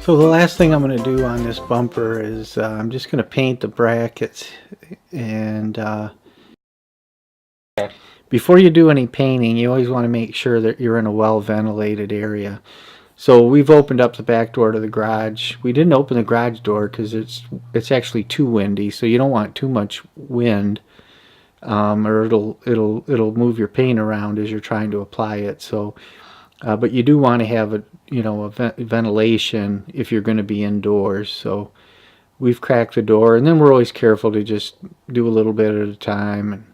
So the last thing I'm going to do on this bumper is I'm just going to paint the brackets, and before you do any painting you always want to make sure that you're in a well ventilated area. So we've opened up the back door to the garage. We didn't open the garage door because it's actually too windy, so you don't want too much wind, or it'll move your paint around as you're trying to apply it. So but you do want to have a ventilation if you're going to be indoors. So we've cracked the door, and then we're always careful to just do a little bit at a time and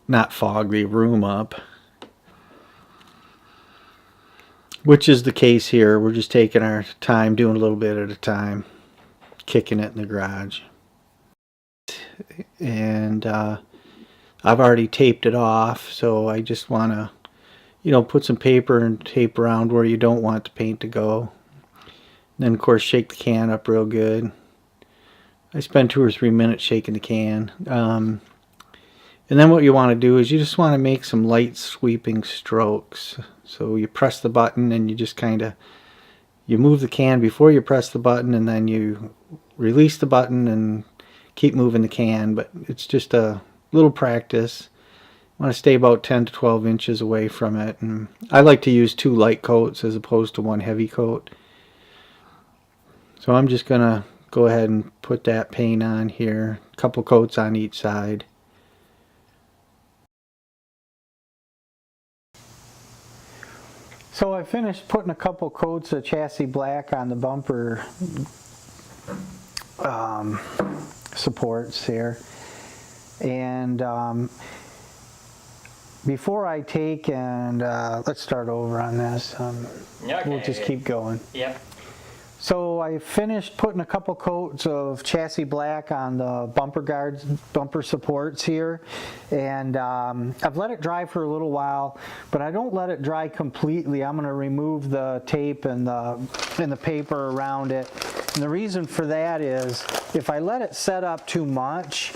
not fog the room up, which is the case here. We're just taking our time, doing a little bit at a time, kicking it in the garage. And I've already taped it off, so I just want to put some paper and tape around where you don't want the paint to go. And then of course shake the can up real good. I spend 2 or 3 minutes shaking the can. And then what you want to do is you just want to make some light sweeping strokes. So you press the button and you just you move the can before you press the button, and then you release the button and keep moving the can. But it's just a little practice. I want to stay about 10 to 12 inches away from it, and I like to use 2 light coats as opposed to 1 heavy coat. So I'm just gonna go ahead and put that paint on here, a couple coats on each side. So I finished putting a couple coats of chassis black on the bumper supports here, and before I take and let's start over on this. Okay. We'll just keep going. Yep. So I finished putting a couple coats of chassis black on the bumper guards, bumper supports here, and I've let it dry for a little while, but I don't let it dry completely. I'm going to remove the tape and the paper around it. And the reason for that is if I let it set up too much,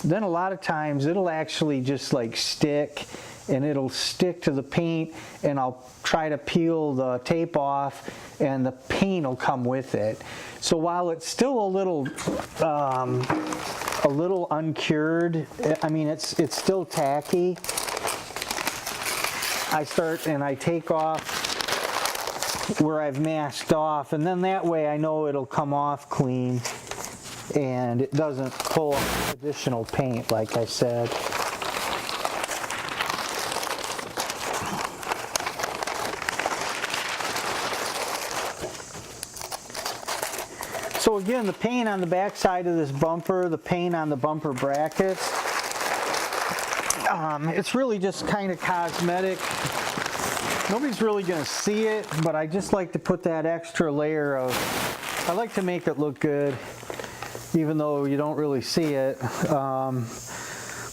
then a lot of times it'll actually just like stick, and it'll stick to the paint, and I'll try to peel the tape off and the paint will come with it. So while it's still a little uncured, I mean it's still tacky, I start and I take off where I've masked off, and then that way I know it'll come off clean and it doesn't pull additional paint, like I said. So again, the paint on the back side of this bumper, the paint on the bumper brackets, it's really just kind of cosmetic. Nobody's really going to see it, but I just like to put that extra layer of, I like to make it look good, even though you don't really see it.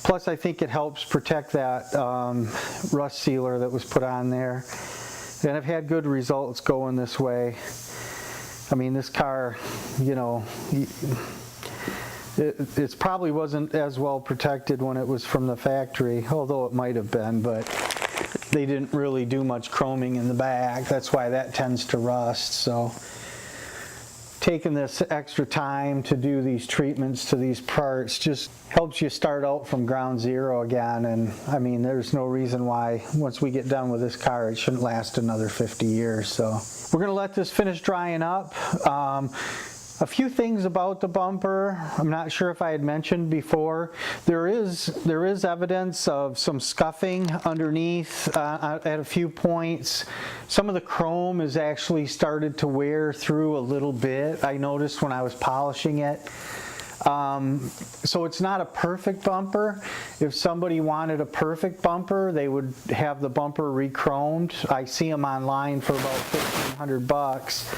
Plus I think it helps protect that rust sealer that was put on there. And I've had good results going this way. I mean, this car, it probably wasn't as well protected when it was from the factory, although it might have been, but they didn't really do much chroming in the back. That's why that tends to rust. So taking this extra time to do these treatments to these parts just helps you start out from ground zero again. And I mean, there's no reason why once we get done with this car it shouldn't last another 50 years. So we're going to let this finish drying up. A few things about the bumper. I'm not sure if I had mentioned before. There is evidence of some scuffing underneath at a few points. Some of the chrome has actually started to wear through a little bit. I noticed when I was polishing it. So it's not a perfect bumper. If somebody wanted a perfect bumper, they would have the bumper re-chromed. I see them online for about $1,500.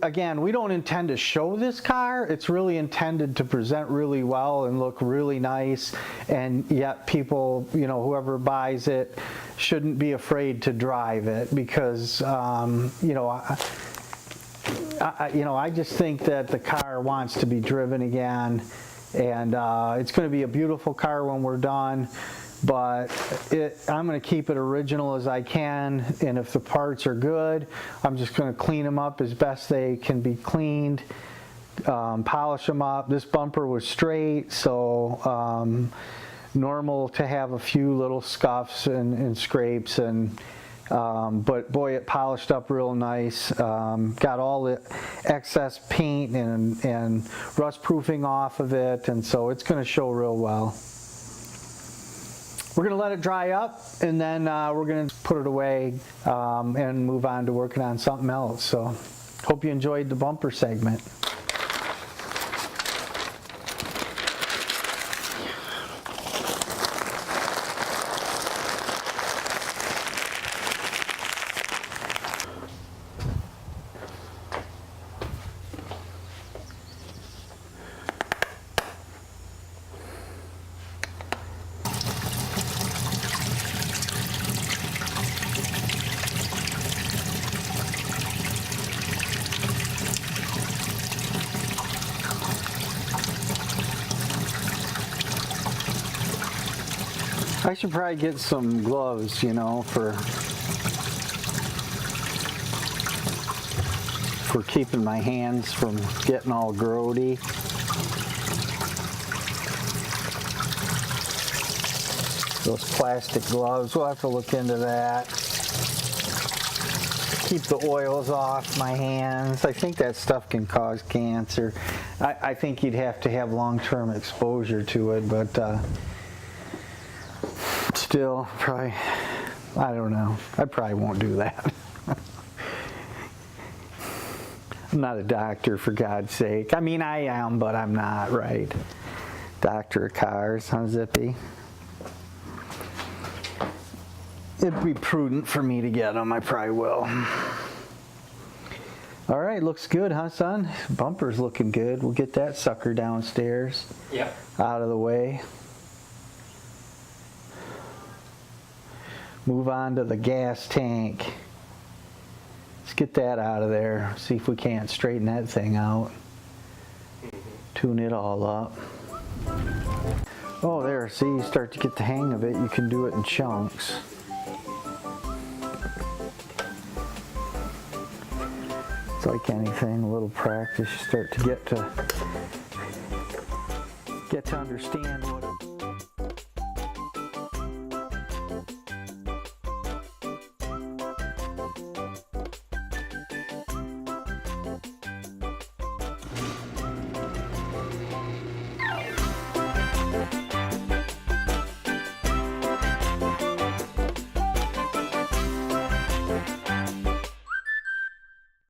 Again, we don't intend to show this car. It's really intended to present really well and look really nice, and yet people, whoever buys it shouldn't be afraid to drive it, because I just think that the car wants to be driven again, And it's going to be a beautiful car when we're done, but I'm going to keep it original as I can, and if the parts are good, I'm just going to clean them up as best they can be cleaned, polish them up. This bumper was straight, so normal to have a few little scuffs and scrapes, and but boy, it polished up real nice. Got all the excess paint and rust proofing off of it, and so it's going to show real well. We're going to let it dry up, and then we're going to put it away and move on to working on something else. So hope you enjoyed the bumper segment. I should probably get some gloves, you know, for keeping my hands from getting all grody. Those plastic gloves, we'll have to look into that. Keep the oils off my hands. I think that stuff can cause cancer. I think you'd have to have long-term exposure to it, but still, probably, I don't know. I probably won't do that. I'm not a doctor, for God's sake. I mean, I am, but I'm not, right? Doctor of cars, huh, Zippy? It'd be prudent for me to get them. I probably will. All right, looks good, huh, son? Bumper's looking good. We'll get that sucker downstairs. Yep. Out of the way. Move on to the gas tank. Let's get that out of there. See if we can't straighten that thing out. Tune it all up. Oh, there, see, you start to get the hang of it. You can do it in chunks. It's like anything, a little practice, you start to get to understand